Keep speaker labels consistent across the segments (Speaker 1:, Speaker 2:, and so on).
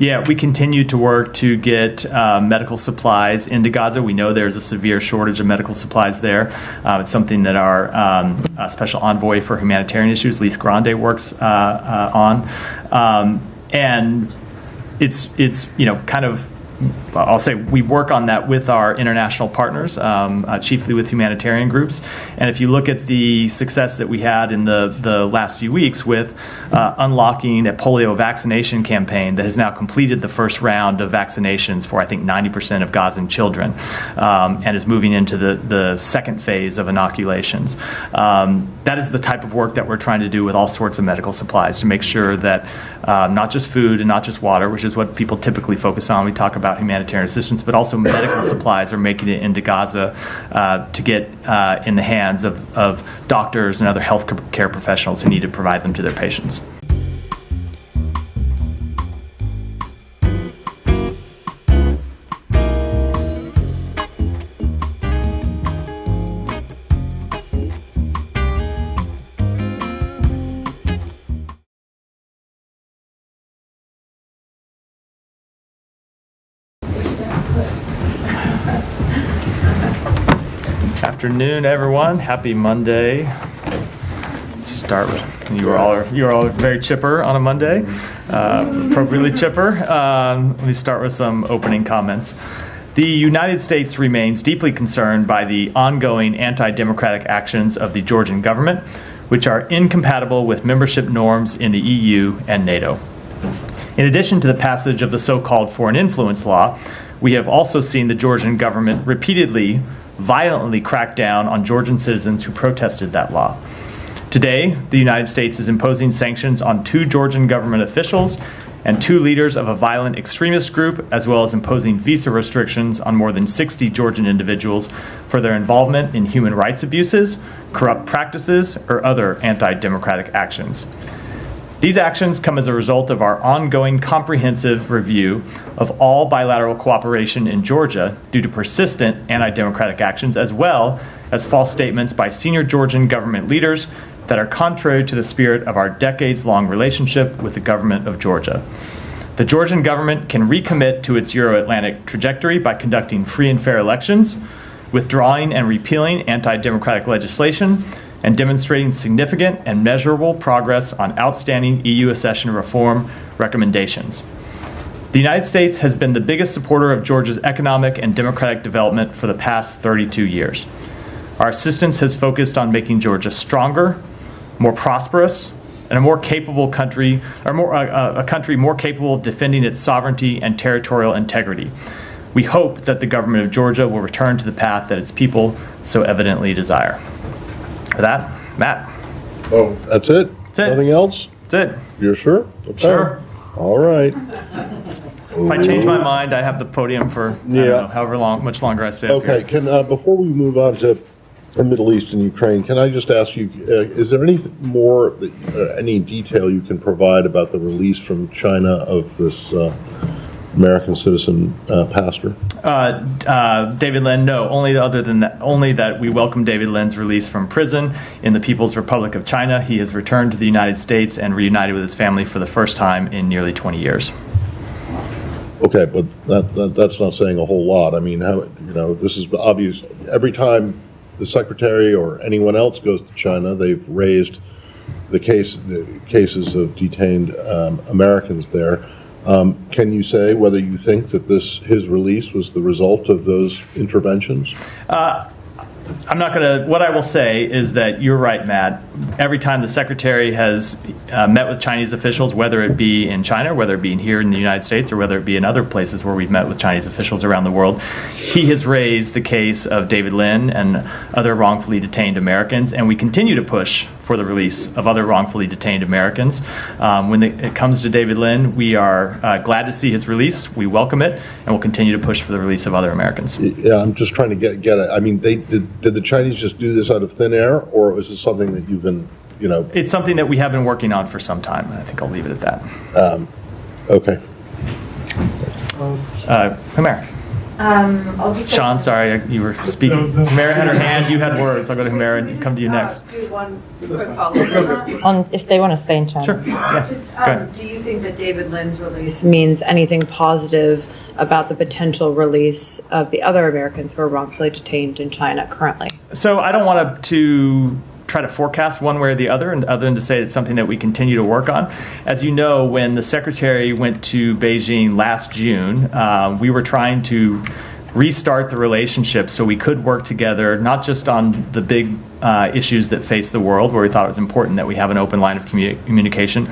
Speaker 1: Yeah, we continue to work to get medical supplies into Gaza. We know there's a severe shortage of medical supplies there. It's something that our special envoy for humanitarian issues, Lise Grande, works on. And it's kind of, I'll say we work on that with our international partners, chiefly with humanitarian groups. And if you look at the success that we had in the last few weeks with unlocking a polio vaccination campaign that has now completed the first round of vaccinations for, I think, 90% of Gazan children, and is moving into the second phase of inoculations. That is the type of work that we're trying to do with all sorts of medical supplies to make sure that not just food and not just water, which is what people typically focus on when we talk about humanitarian assistance, but also medical supplies are making it into Gaza to get in the hands of doctors and other health care professionals who need to provide them to their patients. Afternoon, everyone. Happy Monday. Start with you are all very chipper on a Monday, appropriately chipper. Let me start with some opening comments. The United States remains deeply concerned by the ongoing anti-democratic actions of the Georgian government, which are incompatible with membership norms in the EU and NATO. In addition to the passage of the so-called foreign influence law, we have also seen the Georgian government repeatedly violently crack down on Georgian citizens who protested that law. Today, the United States is imposing sanctions on 2 Georgian government officials and 2 leaders of a violent extremist group, as well as imposing visa restrictions on more than 60 Georgian individuals for their involvement in human rights abuses, corrupt practices, or other anti-democratic actions. These actions come as a result of our ongoing comprehensive review of all bilateral cooperation in Georgia due to persistent anti-democratic actions, as well as false statements by senior Georgian government leaders that are contrary to the spirit of our decades-long relationship with the government of Georgia. The Georgian government can recommit to its Euro-Atlantic trajectory by conducting free and fair elections, withdrawing and repealing anti-democratic legislation, and demonstrating significant and measurable progress on outstanding EU accession reform recommendations. The United States has been the biggest supporter of Georgia's economic and democratic development for the past 32 years. Our assistance has focused on making Georgia stronger, more prosperous, and a more capable country, a country more capable of defending its sovereignty and territorial integrity. We hope that the government of Georgia will return to the path that its people so evidently desire. For that, Matt.
Speaker 2: Oh, that's it?
Speaker 1: That's it.
Speaker 2: Nothing else?
Speaker 1: That's it.
Speaker 2: You're sure? Okay.
Speaker 1: Sure.
Speaker 2: All right.
Speaker 1: If I change my mind, I have the podium for I don't know, however much longer I stay up
Speaker 2: Okay.
Speaker 1: here.
Speaker 2: Can before we move on to the Middle East and Ukraine, can I just ask you, is there any more, any detail you can provide about the release from China of this American citizen pastor?
Speaker 1: David Lin, no. Only that we welcome David Lin's release from prison in the People's Republic of China. He has returned to the United States and reunited with his family for the first time in nearly 20 years.
Speaker 2: Okay, but that's not saying a whole lot. I mean, this is obvious. Every time the secretary or anyone else goes to China, they've raised the cases of detained Americans there. Can you say whether you think that his release was the result of those interventions?
Speaker 1: I'm not going to. What I will say is that you're right, Matt. Every time the secretary has met with Chinese officials, whether it be in China, whether it be here in the United States, or whether it be in other places where we've met with Chinese officials around the world, he has raised the case of David Lin and other wrongfully detained Americans, and we continue to push for the release of other wrongfully detained Americans. When it comes to David Lin, we are glad to see his release. We welcome it, and we'll continue to push for the release of other Americans.
Speaker 2: Yeah, I'm just trying to get it. I mean, did the Chinese just do this out of thin air, or was it something that you've been,
Speaker 1: It's something that we have been working on for some time. I think I'll leave it at that.
Speaker 2: Okay.
Speaker 1: Humera.
Speaker 3: I'll just
Speaker 1: Sean, sorry, you were speaking. Humera had her hand, you had words. I'll go to Humera and come to you next.
Speaker 4: Do one quick follow-up.
Speaker 5: On if they want to stay in China.
Speaker 1: Sure, yeah.
Speaker 4: Just,
Speaker 1: Go ahead.
Speaker 4: do you think that David Lin's release
Speaker 5: Means anything positive about the potential release of the other Americans who are wrongfully detained in China currently?
Speaker 1: So I don't want to try to forecast one way or the other, and other than to say it's something that we continue to work on. As you know, when the secretary went to Beijing last June, we were trying to restart the relationship so we could work together, not just on the big issues that face the world, where we thought it was important that we have an open line of communication,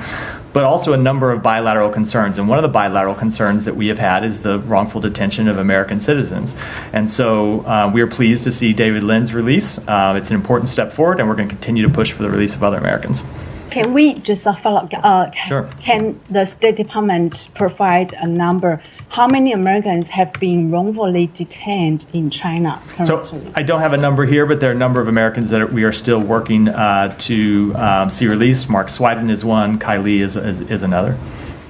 Speaker 1: but also a number of bilateral concerns. And one of the bilateral concerns that we have had is the wrongful detention of American citizens. And so we are pleased to see David Lin's release. It's an important step forward, and we're going to continue to push for the release of other Americans.
Speaker 6: Can we just follow up?
Speaker 1: Sure.
Speaker 6: Can the State Department provide a number? How many Americans have been wrongfully detained in China
Speaker 1: So
Speaker 6: currently?
Speaker 1: I don't have a number here, but there are a number of Americans that we are still working to see released. Mark Swiden is one. Kai Lee is another.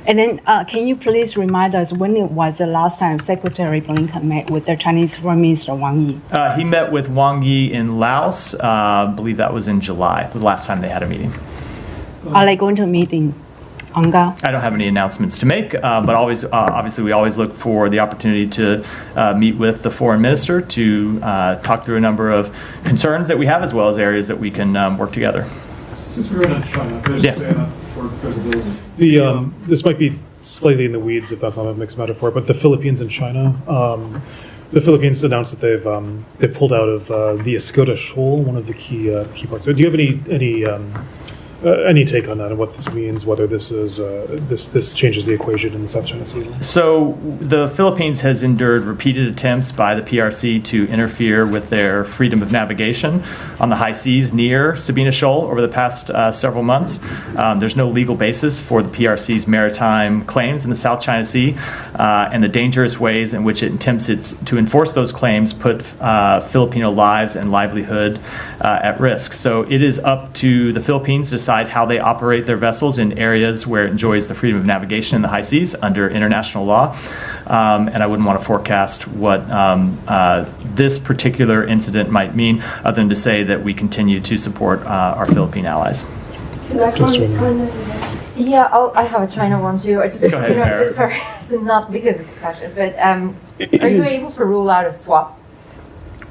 Speaker 6: And then can you please remind us when it was the last time Secretary Blinken met with the Chinese Foreign Minister Wang Yi?
Speaker 1: He met with Wang Yi in Laos. I believe that was in July, the last time they had a meeting.
Speaker 6: Are they going to meet in Anga?
Speaker 1: I don't have any announcements to make, but always, obviously, we always look for the opportunity to meet with the foreign minister to talk through a number of concerns that we have, as well as areas that we can work together.
Speaker 7: Since we're in China, could I just
Speaker 1: Yeah.
Speaker 7: say that for credibility? This might be slightly in the weeds if that's not a mixed metaphor, but the Philippines and China. The Philippines announced that they've pulled out of the Escoda Shoal, one of the key parts. So do you have any take on that and what this means? Whether this is this changes the equation in the South China Sea?
Speaker 1: So the Philippines has endured repeated attempts by the PRC to interfere with their freedom of navigation on the high seas near Sabina Shoal over the past several months. There's no legal basis for the PRC's maritime claims in the South China Sea, and the dangerous ways in which it attempts to enforce those claims put Filipino lives and livelihood at risk. So it is up to the Philippines to decide how they operate their vessels in areas where it enjoys the freedom of navigation in the high seas under international law. And I wouldn't want to forecast what this particular incident might mean, other than to say that we continue to support our Philippine allies.
Speaker 3: Yeah, I have a China one too. I just,
Speaker 1: Go ahead, Mary.
Speaker 3: sorry, so not because it's fashion, but are you able to rule out a swap?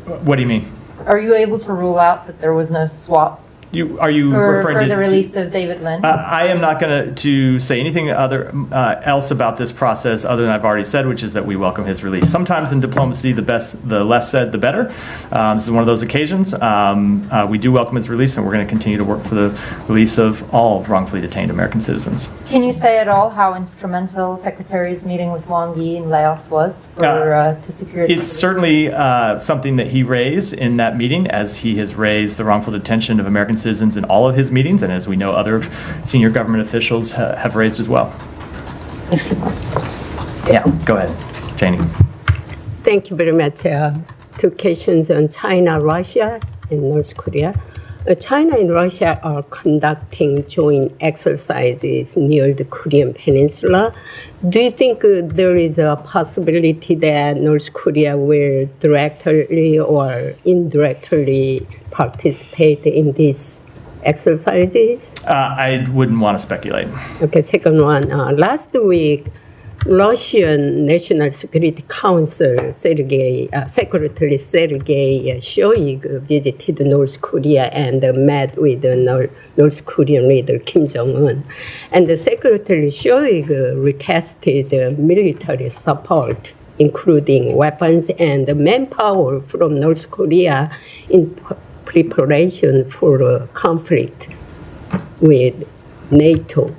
Speaker 1: What do you mean?
Speaker 3: Are you able to rule out that there was no swap
Speaker 1: Are you referring
Speaker 3: for
Speaker 1: to
Speaker 3: the release of David Lin?
Speaker 1: I am not going to say anything else about this process other than I've already said, which is that we welcome his release. Sometimes in diplomacy, the less said, the better. This is one of those occasions. We do welcome his release, and we're going to continue to work for the release of all wrongfully detained American citizens.
Speaker 3: Can you say at all how instrumental Secretary's meeting with Wang Yi in Laos was to secure?
Speaker 1: It's certainly something that he raised in that meeting, as he has raised the wrongful detention of American citizens in all of his meetings, and as we know, other senior government officials have raised as well. Yeah, go ahead, Janie.
Speaker 8: Thank you very much. Two questions on China, Russia, and North Korea. China and Russia are conducting joint exercises near the Korean Peninsula. Do you think there is a possibility that North Korea will directly or indirectly participate in these exercises?
Speaker 1: I wouldn't want to speculate.
Speaker 8: Okay, second one. Last week, Russian National Security Council Secretary Sergei Shoigu visited North Korea and met with the North Korean leader Kim Jong-un. And the Secretary Shoigu requested military support, including weapons and manpower from North Korea in preparation for a conflict with NATO.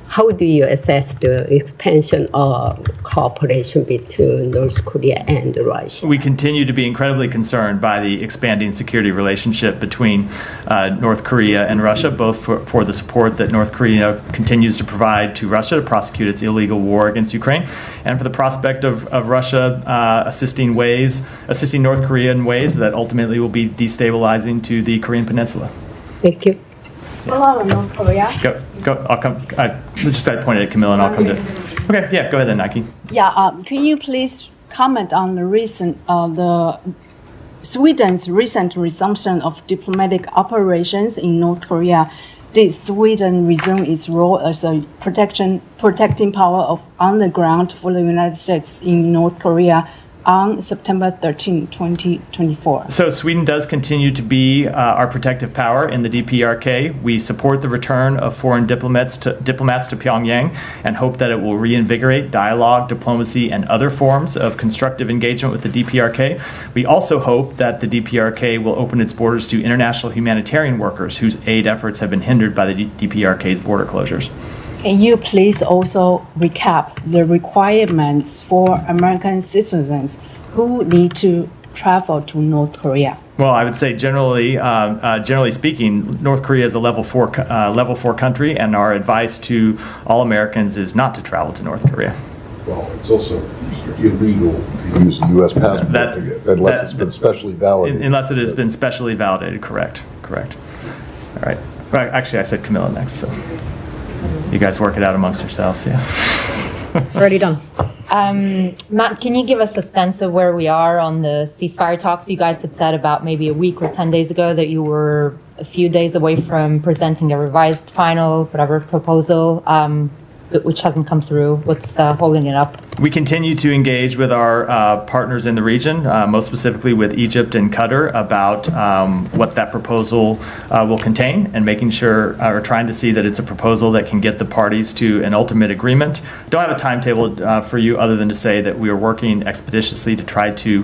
Speaker 8: How do you assess the expansion of cooperation between North Korea and Russia?
Speaker 1: We continue to be incredibly concerned by the expanding security relationship between North Korea and Russia, both for the support that North Korea continues to provide to Russia to prosecute its illegal war against Ukraine, and for the prospect of Russia assisting North Korea in ways that ultimately will be destabilizing to the Korean Peninsula.
Speaker 8: Thank you.
Speaker 6: Follow on North Korea.
Speaker 1: Go. I'll come. I pointed at Camilla, and I'll come to. Okay, yeah, go ahead then, Nike.
Speaker 6: Yeah, can you please comment on the Sweden's recent resumption of diplomatic operations in North Korea. Did Sweden resume its role as a protecting power on the ground for the United States in North Korea on September 13, 2024?
Speaker 1: So Sweden does continue to be our protective power in the DPRK. We support the return of foreign diplomats to Pyongyang and hope that it will reinvigorate dialogue, diplomacy, and other forms of constructive engagement with the DPRK. We also hope that the DPRK will open its borders to international humanitarian workers whose aid efforts have been hindered by the DPRK's border closures.
Speaker 6: Can you please also recap the requirements for American citizens who need to travel to North Korea?
Speaker 1: Well, I would say generally speaking, North Korea is a level 4 country, and our advice to all Americans is not to travel to North Korea.
Speaker 2: Well, it's also illegal to use a U.S. passport unless it's been specially validated.
Speaker 1: Unless it has been specially validated, correct. All right. Actually, I said Camilla next, so you guys work it out amongst yourselves, yeah.
Speaker 5: Already done.
Speaker 3: Matt, can you give us a sense of where we are on the ceasefire talks? You guys had said about maybe a week or 10 days ago that you were a few days away from presenting a revised final, whatever proposal, which hasn't come through. What's holding it up?
Speaker 1: We continue to engage with our partners in the region, most specifically with Egypt and Qatar, about what that proposal will contain, and making sure, or trying to see that it's a proposal that can get the parties to an ultimate agreement. Don't have a timetable for you other than to say that we are working expeditiously to try to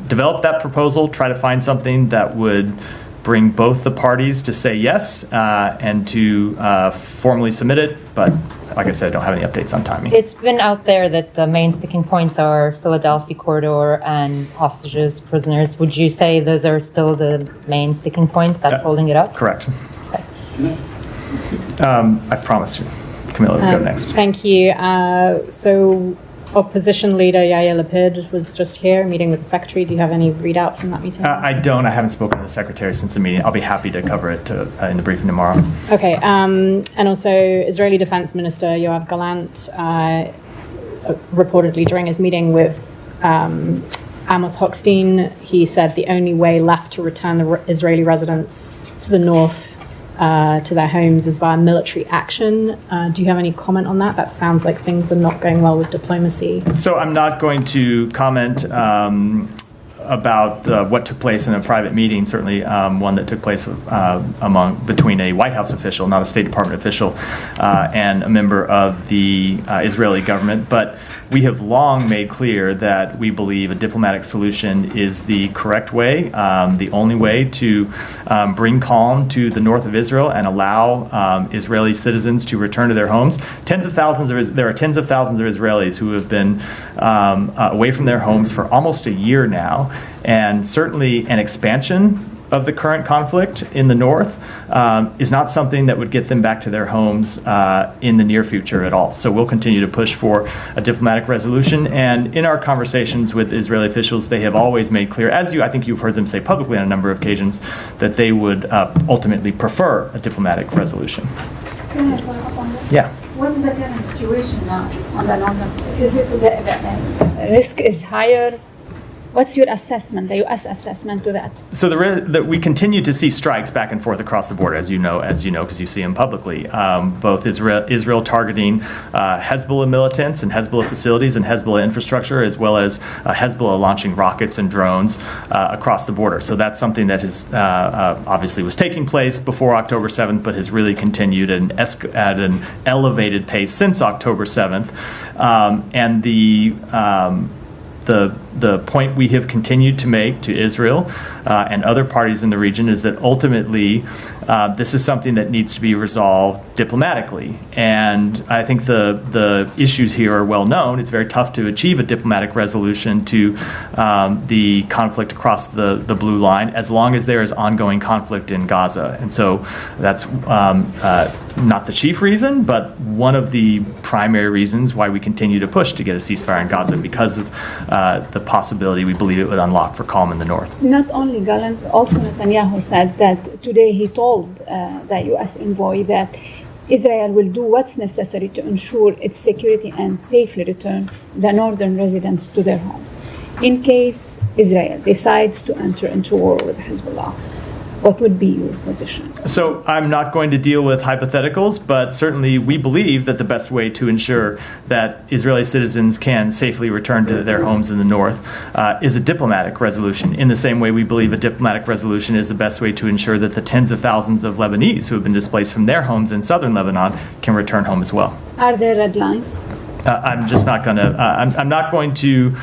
Speaker 1: develop that proposal, try to find something that would bring both the parties to say yes and to formally submit it. But like I said, I don't have any updates on timing.
Speaker 3: It's been out there that the main sticking points are Philadelphia corridor and hostages, prisoners. Would you say those are still the main sticking points that's holding it up?
Speaker 1: Correct. I promise you. Camilla will go next.
Speaker 5: Thank you. So opposition leader Yair Lapid was just here meeting with the secretary. Do you have any readout from that meeting?
Speaker 1: I don't. I haven't spoken to the secretary since the meeting. I'll be happy to cover it in the briefing tomorrow.
Speaker 5: Okay. And also Israeli Defense Minister Yoav Gallant reportedly during his meeting with Amos Hochstein, he said the only way left to return the Israeli residents to the north to their homes is via military action. Do you have any comment on that? That sounds like things are not going well with diplomacy.
Speaker 1: So I'm not going to comment about what took place in a private meeting, certainly one that took place between a White House official, not a State Department official, and a member of the Israeli government. But we have long made clear that we believe a diplomatic solution is the correct way, the only way to bring calm to the north of Israel and allow Israeli citizens to return to their homes. There are tens of thousands of Israelis who have been away from their homes for almost a year now, and certainly an expansion of the current conflict in the north is not something that would get them back to their homes in the near future at all. So we'll continue to push for a diplomatic resolution. And in our conversations with Israeli officials, they have always made clear, I think you've heard them say publicly on a number of occasions, that they would ultimately prefer a diplomatic resolution.
Speaker 9: Can I follow up on that?
Speaker 1: Yeah.
Speaker 9: What's the current situation now on the northern? Is it the risk is higher? What's your assessment, the U.S. assessment to that?
Speaker 1: So we continue to see strikes back and forth across the border, as you know, because you see them publicly. Both Israel targeting Hezbollah militants and Hezbollah facilities and Hezbollah infrastructure, as well as Hezbollah launching rockets and drones across the border. So that's something that has obviously was taking place before October 7th, but has really continued at an elevated pace since October 7th. And the point we have continued to make to Israel and other parties in the region is that ultimately this is something that needs to be resolved diplomatically. And I think the issues here are well known. It's very tough to achieve a diplomatic resolution to the conflict across the blue line as long as there is ongoing conflict in Gaza. And so that's not the chief reason, but one of the primary reasons why we continue to push to get a ceasefire in Gaza, because of the possibility we believe it would unlock for calm in the north.
Speaker 9: Not only Gallant, also Netanyahu said that today he told the U.S. envoy that Israel will do what's necessary to ensure its security and safely return the northern residents to their homes. In case Israel decides to enter into war with Hezbollah, what would be your position?
Speaker 1: So I'm not going to deal with hypotheticals, but certainly we believe that the best way to ensure that Israeli citizens can safely return to their homes in the north is a diplomatic resolution. In the same way we believe a diplomatic resolution is the best way to ensure that the tens of thousands of Lebanese who have been displaced from their homes in southern Lebanon can return home as well.
Speaker 9: Are there red lines?
Speaker 1: I'm just not going to. I'm not going to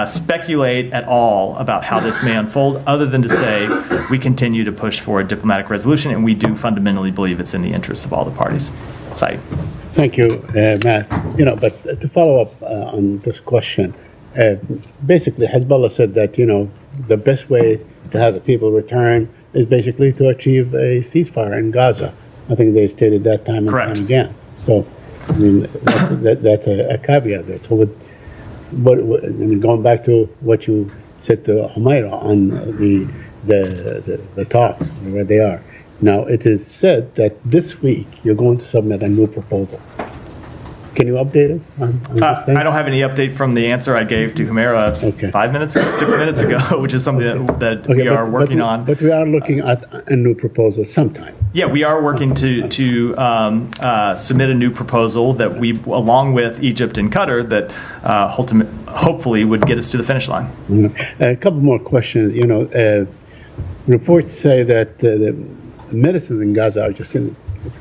Speaker 1: speculate at all about how this may unfold, other than to say we continue to push for a diplomatic resolution, and we do fundamentally believe it's in the interests of all the parties. Saeed.
Speaker 10: Thank you, Matt. But to follow up on this question, basically Hezbollah said that the best way to have the people return is basically to achieve a ceasefire in Gaza. I think they stated that time and
Speaker 1: Correct.
Speaker 10: time again. So. I mean, that's a caveat there. So, going back to what you said to Humaira on the talks, where they are. Now, it is said that this week you're going to submit a new proposal. Can you update us on this thing?
Speaker 1: I don't have any update from the answer I gave to Humaira 6 minutes ago, which is something that we are working on.
Speaker 10: But we are looking at a new proposal sometime.
Speaker 1: Yeah, we are working to submit a new proposal that we, along with Egypt and Qatar, that hopefully would get us to the finish line.
Speaker 10: A couple more questions. Reports say that the medicines in Gaza are just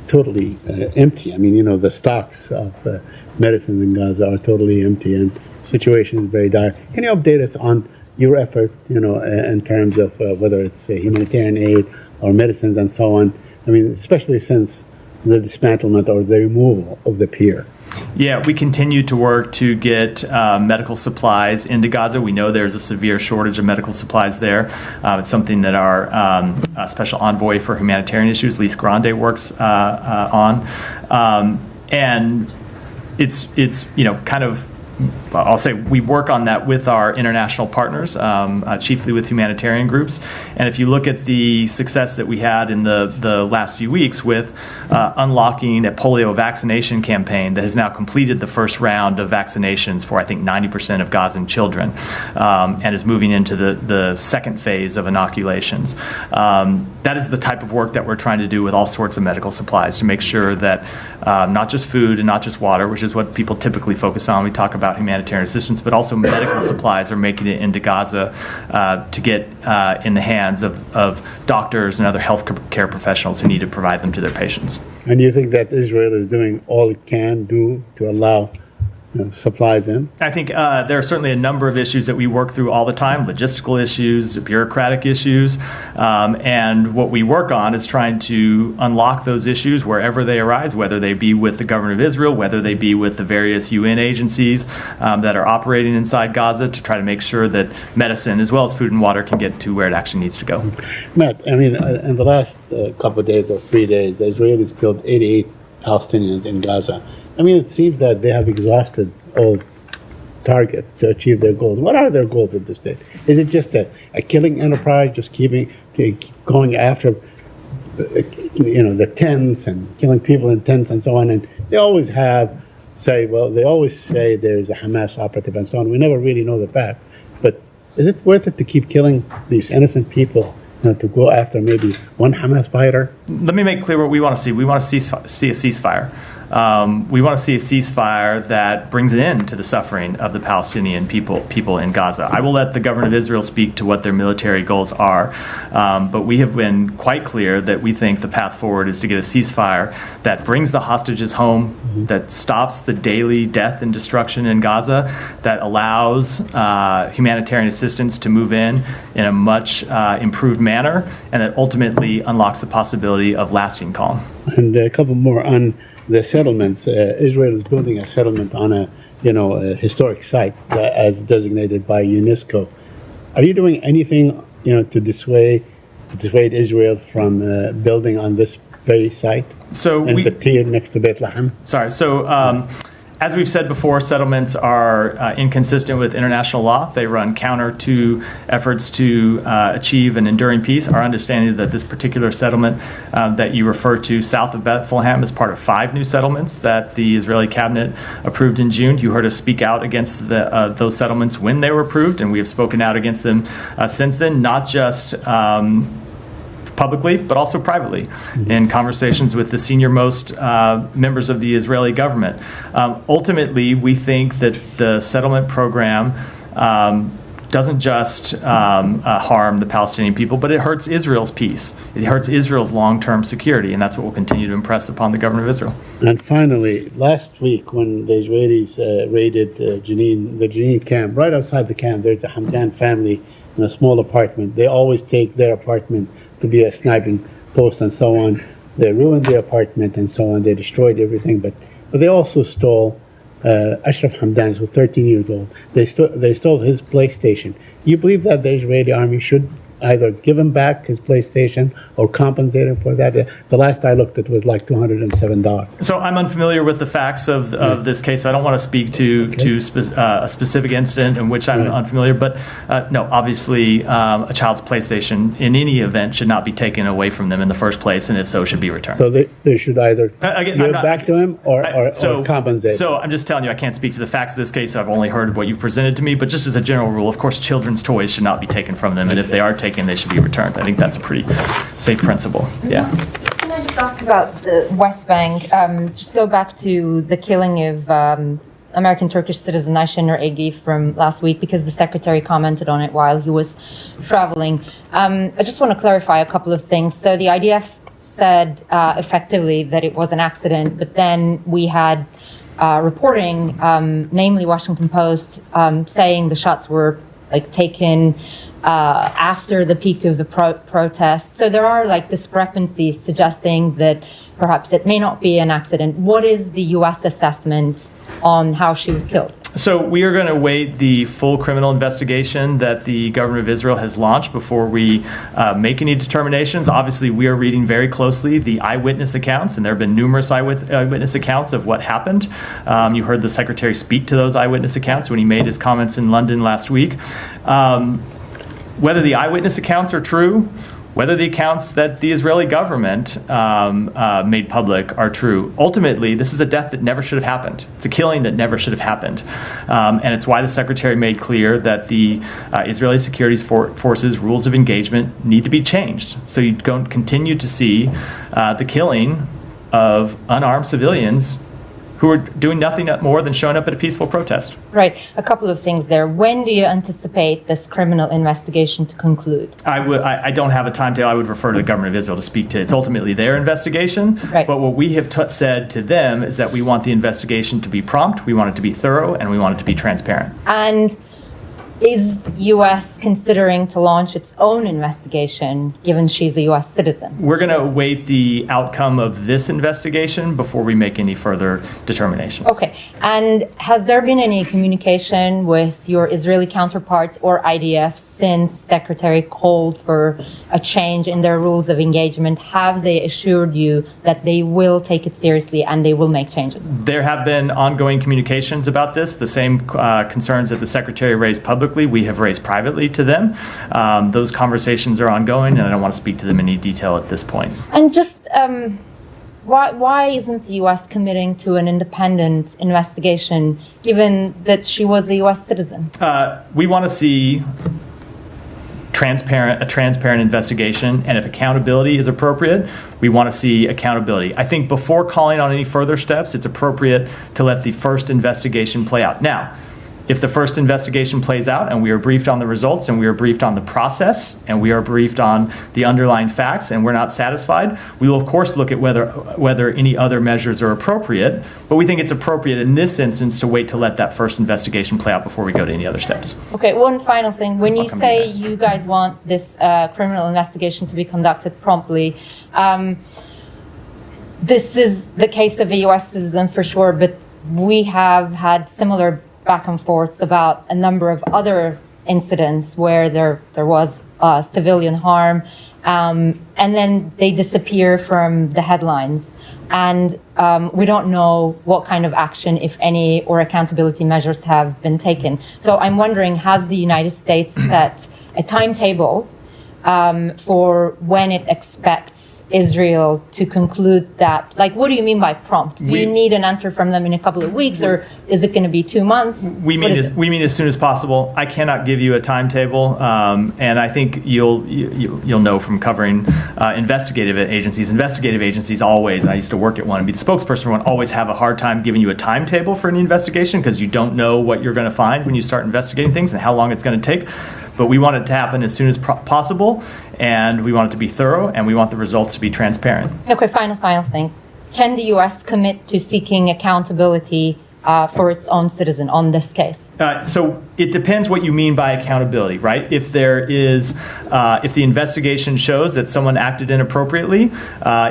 Speaker 10: totally empty. I mean, the stocks of medicines in Gaza are totally empty, and the situation is very dire. Can you update us on your effort, in terms of whether it's humanitarian aid or medicines and so on? I mean, especially since the dismantlement or the removal of the pier.
Speaker 1: Yeah, we continue to work to get medical supplies into Gaza. We know there's a severe shortage of medical supplies there. It's something that our special envoy for humanitarian issues, Lise Grande, works on. And it's kind of, I'll say we work on that with our international partners, chiefly with humanitarian groups. And if you look at the success that we had in the last few weeks with unlocking a polio vaccination campaign that has now completed the first round of vaccinations for, I think, 90% of Gazan children, and is moving into the second phase of inoculations. That is the type of work that we're trying to do with all sorts of medical supplies to make sure that not just food and not just water, which is what people typically focus on. We talk about humanitarian assistance, but also medical supplies are making it into Gaza to get in the hands of doctors and other health care professionals who need to provide them to their patients.
Speaker 10: And do you think that Israel is doing all it can do to allow supplies in?
Speaker 1: I think there are certainly a number of issues that we work through all the time, logistical issues, bureaucratic issues, and what we work on is trying to unlock those issues wherever they arise, whether they be with the government of Israel, whether they be with the various UN agencies that are operating inside Gaza, to try to make sure that medicine as well as food and water can get to where it actually needs to go.
Speaker 10: Matt, I mean, in the last couple of days or 3 days, the Israelis killed 88 Palestinians in Gaza. I mean, it seems that they have exhausted all targets to achieve their goals. What are their goals at this stage? Is it just a killing enterprise, just going after the tents and killing people in tents and so on? And they always say there's a Hamas operative and so on. We never really know the fact. But is it worth it to keep killing these innocent people? To go after maybe one Hamas fighter?
Speaker 1: Let me make clear what we want to see. We want to see a ceasefire. We want to see a ceasefire that brings an end to the suffering of the Palestinian people in Gaza. I will let the government of Israel speak to what their military goals are, but we have been quite clear that we think the path forward is to get a ceasefire that brings the hostages home, that stops the daily death and destruction in Gaza, that allows humanitarian assistance to move in a much improved manner, and that ultimately unlocks the possibility of lasting calm.
Speaker 10: And a couple more on the settlements. Israel is building a settlement on a historic site as designated by UNESCO. Are you doing anything to dissuade Israel from building on this very site?
Speaker 1: So
Speaker 10: in Batir next to Beit Lahem?
Speaker 1: Sorry. So As we've said before, settlements are inconsistent with international law. They run counter to efforts to achieve an enduring peace. Our understanding is that this particular settlement that you refer to south of Bethlehem is part of 5 new settlements that the Israeli cabinet approved in June. You heard us speak out against those settlements when they were approved, and we have spoken out against them since then, not just publicly, but also privately in conversations with the senior-most members of the Israeli government. Ultimately, we think that the settlement program doesn't just harm the Palestinian people, but it hurts Israel's peace. It hurts Israel's long-term security, and that's what we'll continue to impress upon the government of Israel.
Speaker 10: And finally, last week when the Israelis raided the Jenin camp, right outside the camp, there's a Hamdan family in a small apartment. They always take their apartment to be a sniping post and so on. They ruined the apartment and so on. They destroyed everything, but they also stole Ashraf Hamdan, who was 13 years old. They stole his PlayStation. You believe that the Israeli army should either give him back his PlayStation or compensate him for that? The last I looked, it was like $207.
Speaker 1: So I'm unfamiliar with the facts of this case. So I don't want to speak to a specific incident in which I'm unfamiliar. But no, obviously, a child's PlayStation in any event should not be taken away from them in the first place, and if so, should be returned.
Speaker 10: So they should either give it back to him or compensate.
Speaker 1: So I'm just telling you, I can't speak to the facts of this case. I've only heard what you've presented to me. But just as a general rule, of course, children's toys should not be taken from them, and if they are taken, they should be returned. I think that's a pretty safe principle. Yeah.
Speaker 3: Can I just ask about the West Bank? Just go back to the killing of American-Turkish citizen Ayşenur Egi from last week, because the secretary commented on it while he was traveling. I just want to clarify a couple of things. So the IDF said effectively that it was an accident, but then we had reporting, namely Washington Post, saying the shots were taken after the peak of the protest. So there are discrepancies suggesting that perhaps it may not be an accident. What is the U.S. assessment on how she was killed?
Speaker 1: So we are going to await the full criminal investigation that the government of Israel has launched before we make any determinations. Obviously, we are reading very closely the eyewitness accounts, and there have been numerous eyewitness accounts of what happened. You heard the secretary speak to those eyewitness accounts when he made his comments in London last week. Whether the eyewitness accounts are true, whether the accounts that the Israeli government made public are true, ultimately, this is a death that never should have happened. It's a killing that never should have happened. And it's why the secretary made clear that the Israeli security forces' rules of engagement need to be changed. So you don't continue to see the killing of unarmed civilians who are doing nothing more than showing up at a peaceful protest.
Speaker 3: Right. A couple of things there. When do you anticipate this criminal investigation to conclude?
Speaker 1: I don't have a timetable. I would refer to the government of Israel to speak to. It's ultimately their investigation.
Speaker 3: Right.
Speaker 1: But what we have said to them is that we want the investigation to be prompt, we want it to be thorough, and we want it to be transparent.
Speaker 3: And is U.S. considering to launch its own investigation, given she's a U.S. citizen?
Speaker 1: We're going to await the outcome of this investigation before we make any further determinations.
Speaker 3: Okay. And has there been any communication with your Israeli counterparts or IDF since Secretary called for a change in their rules of engagement? Have they assured you that they will take it seriously and they will make changes?
Speaker 1: There have been ongoing communications about this. The same concerns that the Secretary raised publicly, we have raised privately to them. Those conversations are ongoing, and I don't want to speak to them in any detail at this point.
Speaker 3: And just why isn't the U.S. committing to an independent investigation, given that she was a U.S. citizen?
Speaker 1: We want to see a transparent investigation, and if accountability is appropriate, we want to see accountability. I think before calling on any further steps, it's appropriate to let the first investigation play out. Now, if the first investigation plays out and we are briefed on the results and we are briefed on the process and we are briefed on the underlying facts and we're not satisfied, we will of course look at whether any other measures are appropriate, but we think it's appropriate in this instance to wait to let that first investigation play out before we go to any other steps.
Speaker 3: Okay, one final thing. When you say you guys want this criminal investigation to be conducted promptly, this is the case of a U.S. citizen for sure, but we have had similar back and forth about a number of other incidents where there was civilian harm, and then they disappear from the headlines. And we don't know what kind of action, if any, or accountability measures have been taken. So I'm wondering, has the United States set a timetable for when it expects Israel to conclude that? Like, what do you mean by prompt? Do you need an answer from them in a couple of weeks, or is it going to be 2 months?
Speaker 1: We mean as soon as possible. I cannot give you a timetable, and I think you'll know from covering investigative agencies. Investigative agencies always, I used to work at one and be the spokesperson for one, always have a hard time giving you a timetable for an investigation because you don't know what you're going to find when you start investigating things and how long it's going to take. But we want it to happen as soon as possible, and we want it to be thorough, and we want the results to be transparent.
Speaker 3: Okay, final thing. Can the U.S. commit to seeking accountability for its own citizen on this case?
Speaker 1: So it depends what you mean by accountability, right? If there is, if the investigation shows that someone acted inappropriately,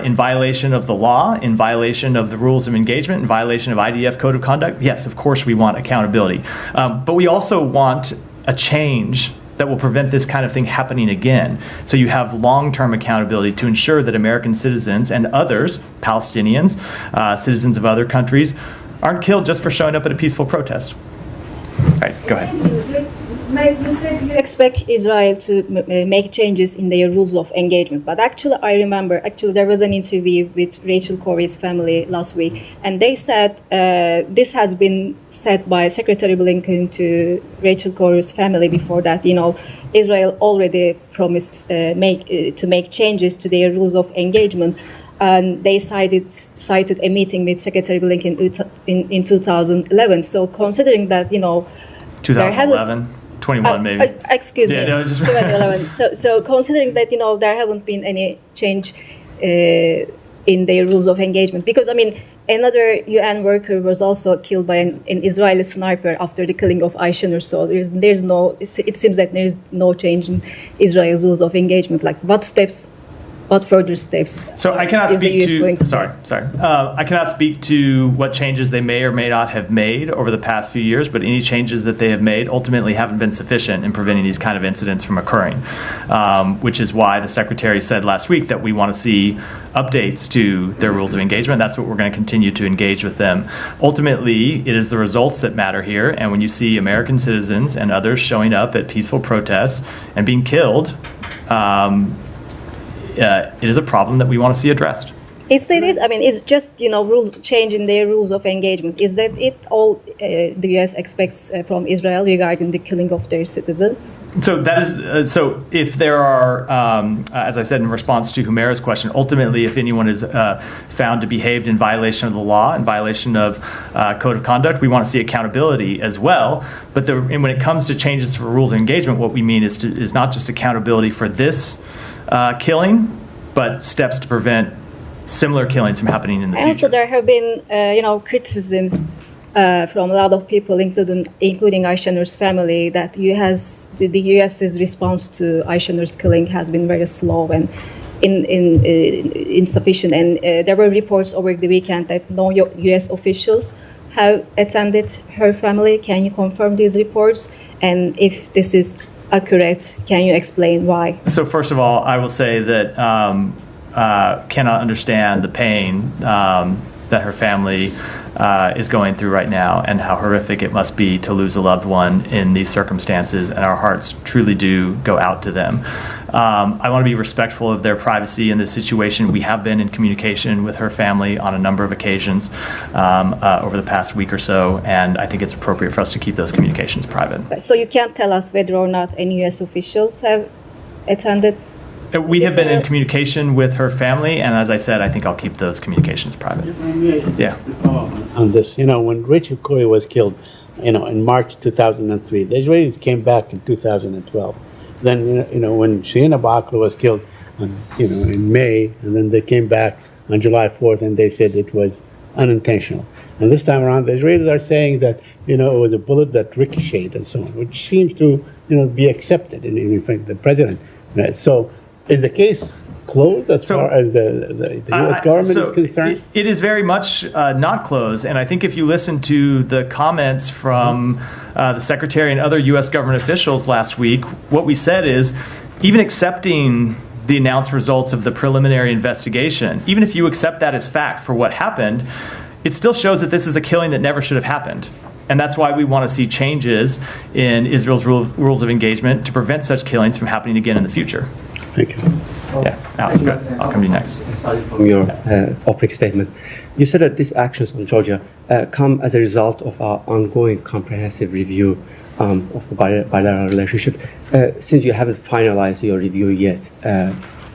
Speaker 1: in violation of the law, in violation of the rules of engagement, in violation of IDF code of conduct, yes, of course we want accountability. But we also want a change that will prevent this kind of thing happening again. So you have long-term accountability to ensure that American citizens and others, Palestinians, citizens of other countries, aren't killed just for showing up at a peaceful protest. All right, go ahead.
Speaker 11: Matt, you said you expect Israel to make changes in their rules of engagement. But actually, I remember, there was an interview with Rachel Corrie's family last week, and they said this has been said by Secretary Blinken to Rachel Corrie's family before that, Israel already promised to make changes to their rules of engagement. And they cited a meeting with Secretary Blinken in 2011. So considering that,
Speaker 1: 2011? 21 maybe.
Speaker 11: Excuse me.
Speaker 1: Yeah, no, just
Speaker 11: 2011. So considering that, there haven't been any change in their rules of engagement. Because, another UN worker was also killed by an Israeli sniper after the killing of Ayşe Nur. So it seems that there's no change in Israel's rules of engagement. Like, what further steps?
Speaker 1: So I cannot speak to. I cannot speak to what changes they may or may not have made over the past few years. But any changes that they have made ultimately haven't been sufficient in preventing these kind of incidents from occurring. Which is why the Secretary said last week that we want to see updates to their rules of engagement. That's what we're going to continue to engage with them. Ultimately, it is the results that matter here. And when you see American citizens and others showing up at peaceful protests and being killed. It is a problem that we want to see addressed.
Speaker 11: Is that it? It's just, rule change in their rules of engagement. Is that it all the U.S. expects from Israel regarding the killing of their citizens?
Speaker 1: So that is so. If there are, as I said in response to Humaira's question, ultimately, if anyone is found to behaved in violation of the law, in violation of code of conduct, we want to see accountability as well. But and when it comes to changes to rules of engagement, what we mean is not just accountability for this killing, but steps to prevent similar killings from happening in the future.
Speaker 11: Also, there have been, criticisms from a lot of people, including Ayşe Nur's family, that the U.S.'s response to Ayşe Nur's killing has been very slow and insufficient. And there were reports over the weekend that no U.S. officials have attended her family. Can you confirm these reports? And if this is accurate, can you explain why?
Speaker 1: So first of all, I will say that cannot understand the pain that her family is going through right now and how horrific it must be to lose a loved one in these circumstances, and our hearts truly do go out to them. I want to be respectful of their privacy in this situation. We have been in communication with her family on a number of occasions over the past week or so, and I think it's appropriate for us to keep those communications private.
Speaker 11: So you can't tell us whether or not any U.S. officials have attended?
Speaker 1: We have been in communication with her family, and as I said, I think I'll keep those communications private. Yeah.
Speaker 10: On this, when Rachel Corrie was killed, in March 2003, the Israelis came back in 2012. Then, when Shiina Bakla was killed, in May, and then they came back on July 4th, and they said it was unintentional. And this time around, the Israelis are saying that, it was a bullet that ricocheted and so on, which seems to, be accepted in fact, the president. Right? So, is the case closed as far as the U.S. government is concerned?
Speaker 1: It is very much not closed. And I think if you listen to the comments from the Secretary and other U.S. government officials last week, what we said is even accepting the announced results of the preliminary investigation, even if you accept that as fact for what happened, it still shows that this is a killing that never should have happened. And that's why we want to see changes in Israel's rules of engagement to prevent such killings from happening again in the future.
Speaker 10: Thank you.
Speaker 1: Yeah, Alex, go ahead. I'll come to you next.
Speaker 12: From your opening statement, you said that these actions on Georgia come as a result of our ongoing comprehensive review of the bilateral relationship. Since you haven't finalized your review yet,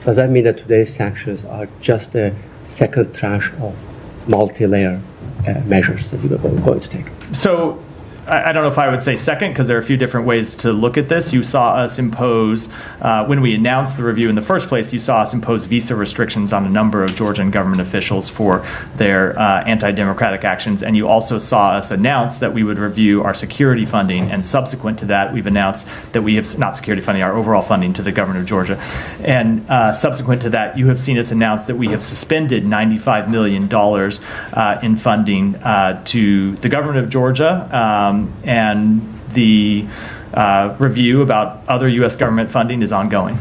Speaker 12: does that mean that today's sanctions are just a second tranche of multi-layer measures that you're going to take?
Speaker 1: So I don't know if I would say second, because there are a few different ways to look at this. You saw us impose, when we announced the review in the first place, you saw us impose visa restrictions on a number of Georgian government officials for their anti-democratic actions. And you also saw us announce that we would review our security funding. And subsequent to that, we've announced that we have, not security funding, our overall funding to the government of Georgia. And subsequent to that, you have seen us announce that we have suspended $95 million in funding to the government of Georgia. And the review about other U.S. government funding is ongoing.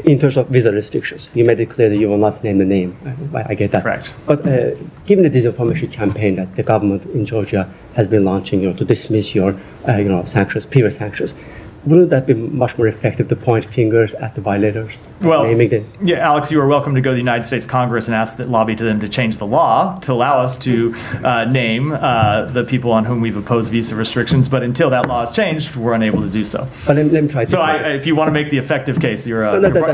Speaker 12: In terms of visa restrictions, you made it clear that you will not name the name. I get that.
Speaker 1: Correct.
Speaker 12: But given the disinformation campaign that the government in Georgia has been launching, to dismiss your, sanctions, previous sanctions, wouldn't that be much more effective to point fingers at the violators?
Speaker 1: Well, yeah, Alex, you are welcome to go to the United States Congress and ask that lobby to them to change the law to allow us to name the people on whom we've imposed visa restrictions. But until that law is changed, we're unable to do so.
Speaker 12: But let me try.
Speaker 1: So if you want to make the effective case, you're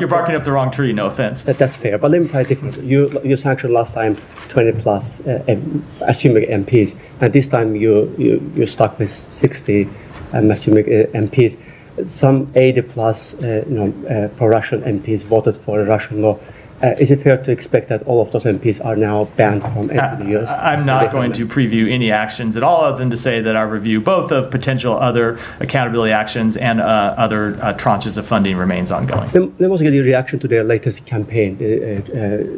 Speaker 1: barking up the wrong tree. No offense.
Speaker 12: That's fair. But let me try differently. You sanctioned last time 20 plus assuming MPs, and this time you stuck with 60 assuming MPs. Some 80 plus pro-Russian MPs voted for a Russian law. Is it fair to expect that all of those MPs are now banned from entering the US?
Speaker 1: I'm not going to preview any actions at all, other than to say that our review, both of potential other accountability actions and other tranches of funding, remains ongoing.
Speaker 12: Let me also get your reaction to their latest campaign.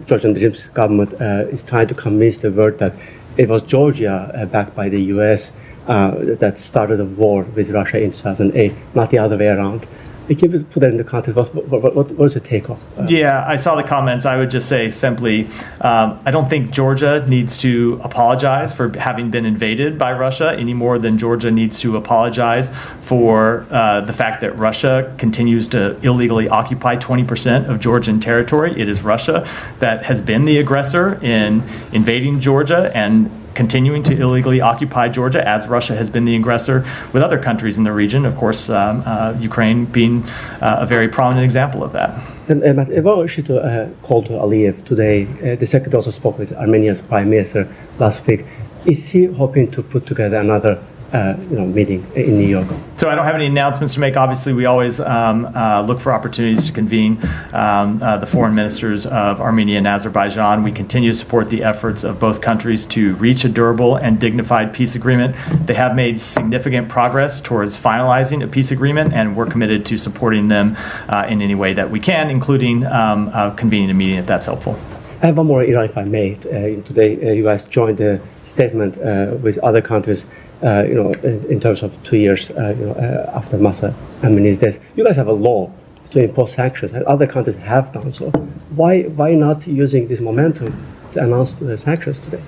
Speaker 12: Georgian Dream's government is trying to convince the world that it was Georgia, backed by the US, that started a war with Russia in 2008, not the other way around. Can you put that in the context? What's your take off?
Speaker 1: Yeah, I saw the comments. I would just say simply, I don't think Georgia needs to apologize for having been invaded by Russia any more than Georgia needs to apologize for the fact that Russia continues to illegally occupy 20% of Georgian territory. It is Russia that has been the aggressor in invading Georgia and continuing to illegally occupy Georgia, as Russia has been the aggressor with other countries in the region, of course, Ukraine being a very prominent example of that.
Speaker 12: And about call to Aliyev today, the secretary also spoke with Armenia's prime minister last week. Is he hoping to put together another meeting in New York?
Speaker 1: So I don't have any announcements to make. Obviously, we always look for opportunities to convene the foreign ministers of Armenia and Azerbaijan. We continue to support the efforts of both countries to reach a durable and dignified peace agreement. They have made significant progress towards finalizing a peace agreement, and we're committed to supporting them in any way that we can, including convening a meeting if that's helpful.
Speaker 12: I have one more, Iran, if I may. Today, you guys joined a statement with other countries, in terms of 2 years after Masa Amini's death. You guys have a law to impose sanctions, and other countries have done so. Why not using this momentum to announce the sanctions today?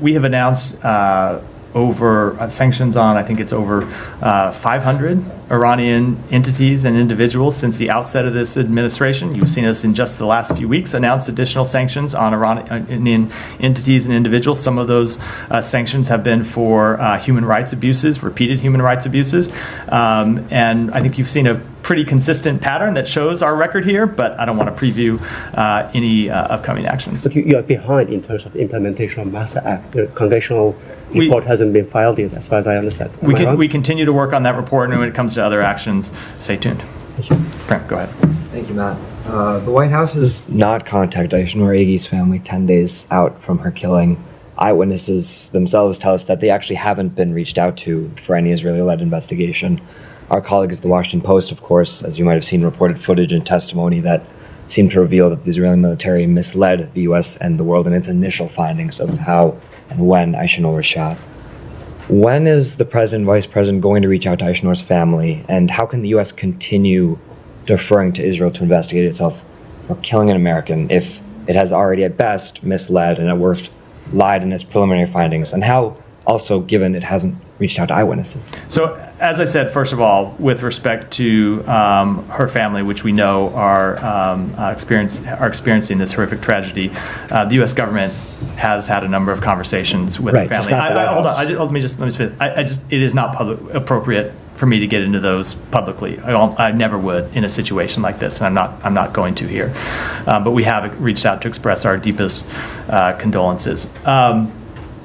Speaker 1: We have announced over sanctions on, I think it's over 500 Iranian entities and individuals since the outset of this administration. You've seen us in just the last few weeks announce additional sanctions on Iranian entities and individuals. Some of those sanctions have been for human rights abuses, repeated human rights abuses. And I think you've seen a pretty consistent pattern that shows our record here, but I don't want to preview any upcoming actions.
Speaker 12: But you are behind in terms of implementation of MASA Act. Your congressional report hasn't been filed yet, as far as I understand.
Speaker 1: We continue to work on that report, and when it comes to other actions, stay tuned. Frank, go ahead.
Speaker 13: Thank you, Matt. The White House has not contacted Aysenur Agi's family 10 days out from her killing. Eyewitnesses themselves tell us that they actually haven't been reached out to for any Israeli-led investigation. Our colleagues at the Washington Post, of course, as you might have seen, reported footage and testimony that seemed to reveal that the Israeli military misled the U.S. and the world in its initial findings of how and when Aysenur was shot. When is the president and vice president going to reach out to Aysenur's family, and how can the U.S. continue deferring to Israel to investigate itself for killing an American if it has already at best misled and at worst lied in its preliminary findings? And how also, given it hasn't reached out to eyewitnesses?
Speaker 1: So, as I said, first of all, with respect to her family, which we know are experiencing this horrific tragedy, the U.S. government has had a number of conversations with the family. Hold on, let me just finish. It is not appropriate for me to get into those publicly. I never would in a situation like this, and I'm not going to here. But we have reached out to express our deepest condolences.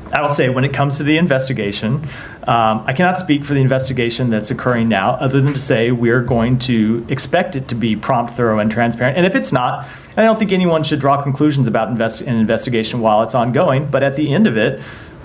Speaker 1: I will say, when it comes to the investigation, I cannot speak for the investigation that's occurring now, other than to say we're going to expect it to be prompt, thorough, and transparent. And if it's not, I don't think anyone should draw conclusions about an investigation while it's ongoing. But at the end of it,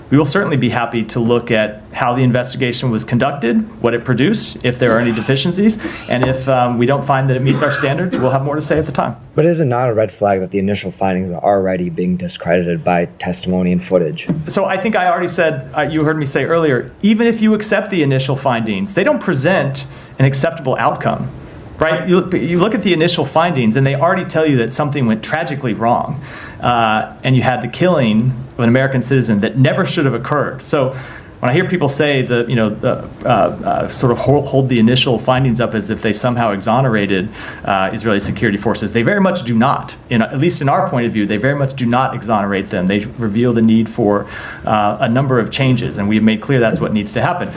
Speaker 1: we will certainly be happy to look at how the investigation was conducted, what it produced, if there are any deficiencies, and if we don't find that it meets our standards, we'll have more to say at the time.
Speaker 13: But is it not a red flag that the initial findings are already being discredited by testimony and footage?
Speaker 1: So I think I already said, you heard me say earlier, even if you accept the initial findings, they don't present an acceptable outcome. Right? You look at the initial findings, and they already tell you that something went tragically wrong, and you had the killing of an American citizen that never should have occurred. So when I hear people say sort of hold the initial findings up as if they somehow exonerated Israeli security forces, they very much do not. At least in our point of view, they very much do not exonerate them. They reveal the need for a number of changes, and we've made clear that's what needs to happen.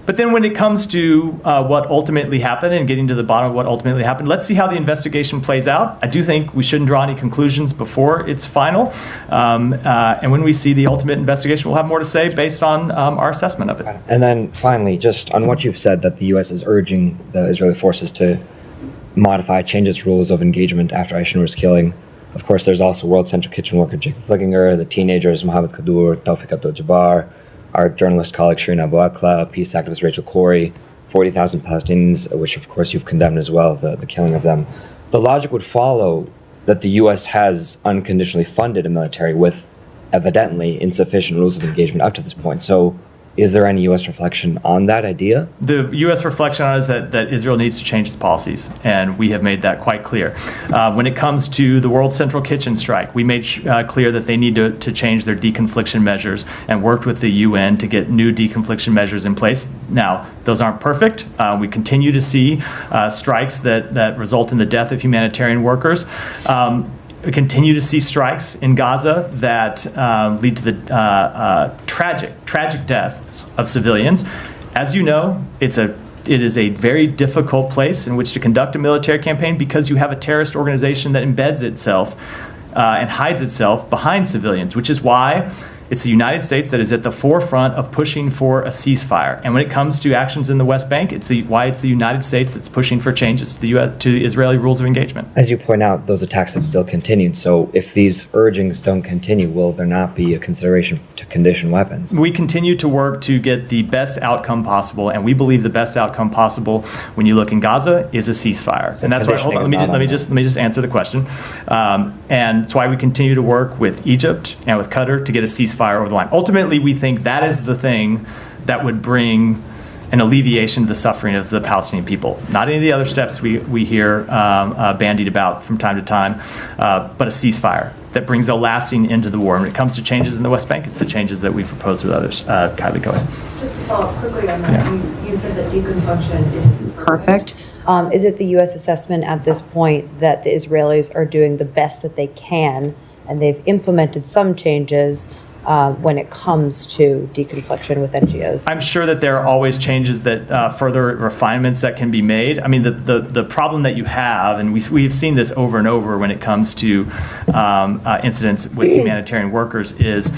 Speaker 1: But then when it comes to what ultimately happened and getting to the bottom of what ultimately happened, let's see how the investigation plays out. I do think we shouldn't draw any conclusions before it's final. And when we see the ultimate investigation, we'll have more to say based on our assessment of it.
Speaker 13: And then finally, just on what you've said, that the U.S. is urging the Israeli forces to change its rules of engagement after Aisha killing. Of course, there's also World Central Kitchen worker Jacob Flickinger, the teenagers Mohammed Kadur, Tawfiq Abdul-Jabbar, our journalist colleague Shireen Abu Akleh, peace activist Rachel Corrie, 40,000 Palestinians, which of course you've condemned as well, the killing of them. The logic would follow that the U.S. has unconditionally funded a military with evidently insufficient rules of engagement up to this point. So is there any U.S. reflection on that idea?
Speaker 1: The U.S. reflection on it is that Israel needs to change its policies, and we have made that quite clear. When it comes to the World Central Kitchen strike, we made clear that they need to change their deconfliction measures and worked with the UN to get new deconfliction measures in place. Now, those aren't perfect. We continue to see strikes that result in the death of humanitarian workers. We continue to see strikes in Gaza that lead to the tragic deaths of civilians. As you know, it is a very difficult place in which to conduct a military campaign because you have a terrorist organization that embeds itself and hides itself behind civilians, which is why it's the United States that is at the forefront of pushing for a ceasefire. And when it comes to actions in the West Bank, why it's the United States that's pushing for changes to the Israeli rules of engagement.
Speaker 13: As you point out, those attacks have still continued. So if these urgings don't continue, will there not be a consideration to condition weapons?
Speaker 1: We continue to work to get the best outcome possible, and we believe the best outcome possible when you look in Gaza is a ceasefire. So and that's why, hold on, let me just answer the question. And it's why we continue to work with Egypt and with Qatar to get a ceasefire over the line. Ultimately, we think that is the thing that would bring an alleviation to the suffering of the Palestinian people. Not any of the other steps we hear bandied about from time to time, but a ceasefire that brings a lasting end to the war. And when it comes to changes in the West Bank, it's the changes that we've proposed with others. Kylie, go ahead.
Speaker 4: Just to follow up quickly on that, you said that deconfliction is perfect.
Speaker 14: Is it the U.S. assessment at this point that the Israelis are doing the best that they can, and they've implemented some changes when it comes to deconfliction with NGOs?
Speaker 1: I'm sure that there are always changes that further refinements that can be made. I mean, the problem that you have, and we've seen this over and over when it comes to incidents with humanitarian workers, is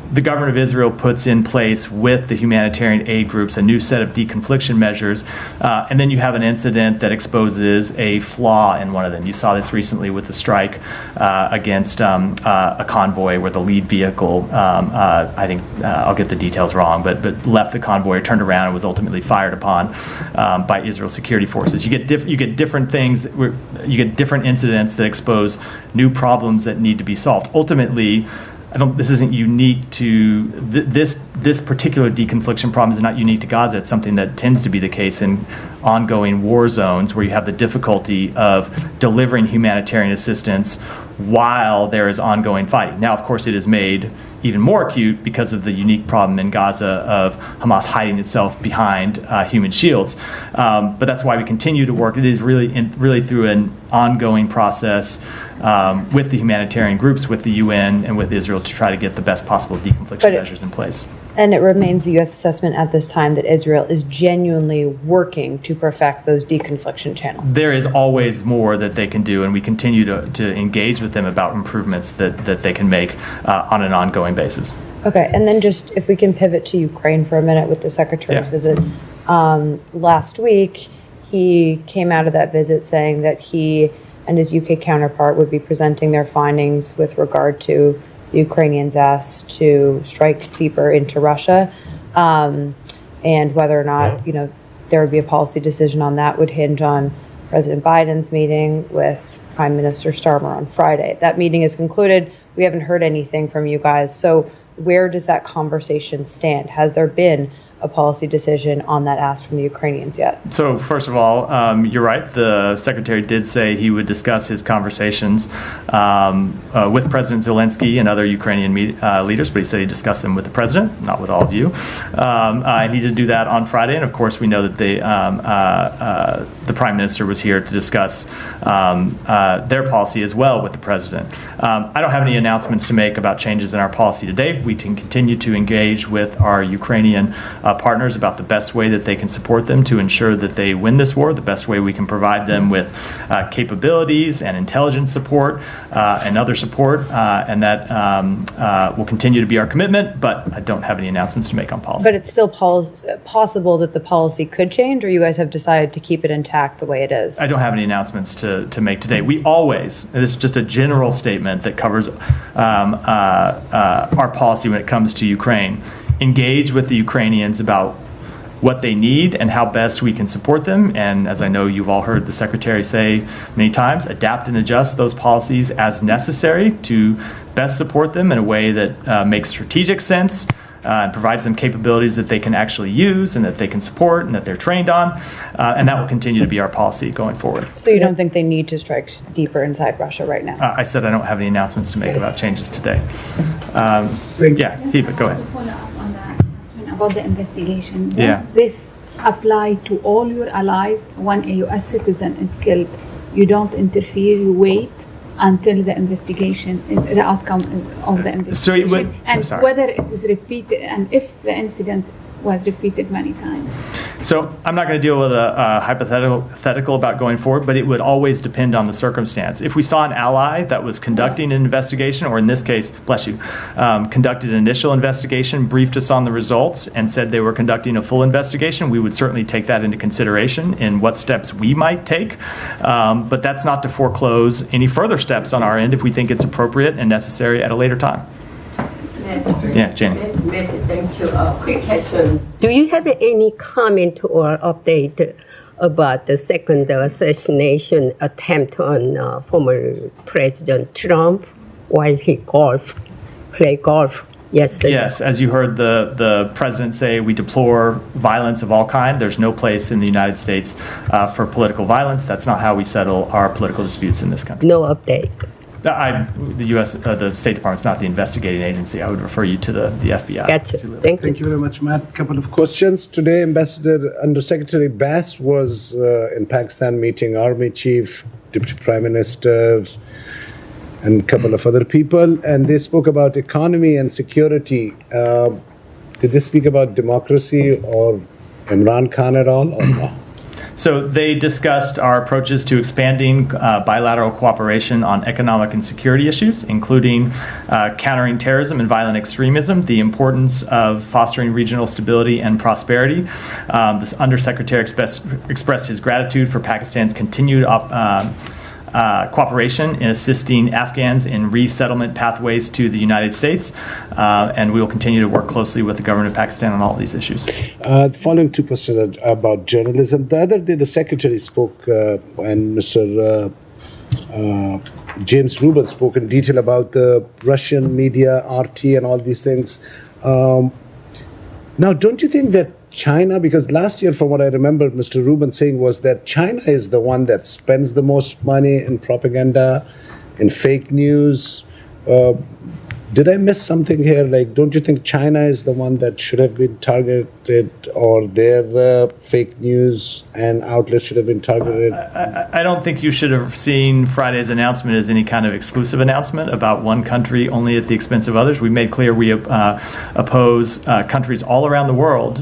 Speaker 1: the government of Israel puts in place with the humanitarian aid groups a new set of deconfliction measures, and then you have an incident that exposes a flaw in one of them. You saw this recently with the strike against a convoy where the lead vehicle, I think I'll get the details wrong, but left the convoy, turned around, and was ultimately fired upon by Israel security forces. You get different things. You get different incidents that expose new problems that need to be solved. Ultimately, this isn't unique to this particular deconfliction problem is not unique to Gaza. It's something that tends to be the case in ongoing war zones where you have the difficulty of delivering humanitarian assistance while there is ongoing fighting. Now, of course, it is made even more acute because of the unique problem in Gaza of Hamas hiding itself behind human shields. But that's why we continue to work. It is really through an ongoing process with the humanitarian groups, with the UN, and with Israel to try to get the best possible deconfliction measures in place.
Speaker 14: And it remains the U.S. assessment at this time that Israel is genuinely working to perfect those deconfliction channels.
Speaker 1: There is always more that they can do, and we continue to engage with them about improvements that they can make on an ongoing basis.
Speaker 14: Okay, and then just if we can pivot to Ukraine for a minute with the Secretary's visit. Last week, he came out of that visit saying that he and his UK counterpart would be presenting their findings with regard to the Ukrainians asked to strike deeper into Russia, and whether or not there would be a policy decision on that would hinge on President Biden's meeting with Prime Minister Starmer on Friday. That meeting is concluded. We haven't heard anything from you guys. So where does that conversation stand? Has there been a policy decision on that ask from the Ukrainians yet?
Speaker 1: So first of all, you're right. The Secretary did say he would discuss his conversations with President Zelensky and other Ukrainian leaders, but he said he discussed them with the President, not with all of you. And he did do that on Friday. And of course, we know that the Prime Minister was here to discuss their policy as well with the President. I don't have any announcements to make about changes in our policy today. We can continue to engage with our Ukrainian partners about the best way that they can support them to ensure that they win this war, the best way we can provide them with capabilities and intelligence support and other support, and that will continue to be our commitment, but I don't have any announcements to make on policy.
Speaker 14: But it's still possible that the policy could change, or you guys have decided to keep it intact the way it is?
Speaker 1: I don't have any announcements to make today. We always, and this is just a general statement that covers our policy when it comes to Ukraine, engage with the Ukrainians about what they need and how best we can support them. And as I know you've all heard the Secretary say many times, adapt and adjust those policies as necessary to best support them in a way that makes strategic sense and provides them capabilities that they can actually use and that they can support and that they're trained on. And that will continue to be our policy going forward.
Speaker 14: So you don't think they need to strike deeper inside Russia right now?
Speaker 1: I said I don't have any announcements to make about changes today. Hiba, go ahead.
Speaker 9: Follow up on that question about the investigation. Does
Speaker 1: Yeah.
Speaker 9: this apply to all your allies? When a U.S. citizen is killed, you don't interfere, you wait until the investigation is the outcome of the investigation, and whether it is repeated, and if the incident was repeated many times.
Speaker 1: So I'm not going to deal with a hypothetical about going forward, but it would always depend on the circumstance. If we saw an ally that was conducting an investigation, or in this case, bless you, conducted an initial investigation, briefed us on the results, and said they were conducting a full investigation, we would certainly take that into consideration in what steps we might take. But that's not to foreclose any further steps on our end if we think it's appropriate and necessary at a later time. Yeah, Jenny.
Speaker 8: Thank you. Quick question. Do you have any comment or update about the second assassination attempt on former President Trump while he played golf yesterday?
Speaker 1: Yes, as you heard the president say, we deplore violence of all kind. There's no place in the United States for political violence. That's not how we settle our political disputes in this country.
Speaker 8: No update.
Speaker 1: The U.S., the State Department's not the investigating agency. I would refer you to the FBI.
Speaker 8: Gotcha.
Speaker 15: Thank you very much, Matt. A couple of questions. Today, Undersecretary Bass was in Pakistan meeting Army Chief, Deputy Prime Minister, and a couple of other people, and they spoke about economy and security. Did they speak about democracy or Imran Khan at all, or no?
Speaker 1: So they discussed our approaches to expanding bilateral cooperation on economic and security issues, including countering terrorism and violent extremism, the importance of fostering regional stability and prosperity. This Undersecretary expressed his gratitude for Pakistan's continued cooperation in assisting Afghans in resettlement pathways to the United States, and we will continue to work closely with the government of Pakistan on all these issues.
Speaker 15: The following two questions about journalism. The other day, the Secretary spoke and Mr. James Rubin spoke in detail about the Russian media, RT, and all these things. Now, don't you think that China, because last year, from what I remember, Mr. Rubin saying was that China is the one that spends the most money in propaganda, in fake news. Did I miss something here? Like, don't you think China is the one that should have been targeted, or their fake news and outlets should have been targeted?
Speaker 1: I don't think you should have seen Friday's announcement as any kind of exclusive announcement about one country only at the expense of others. We made clear we oppose countries all around the world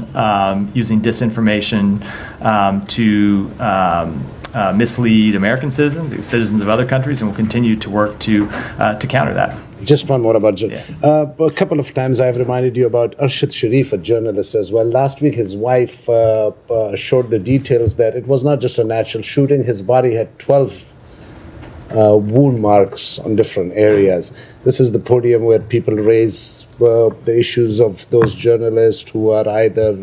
Speaker 1: using disinformation to mislead American citizens, citizens of other countries, and we'll continue to work to counter that.
Speaker 15: Just one more about a couple of times I've reminded you about Arshad Sharif, a journalist as well. Last week, his wife showed the details that it was not just a natural shooting. His body had 12 wound marks on different areas. This is the podium where people raise the issues of those journalists who are either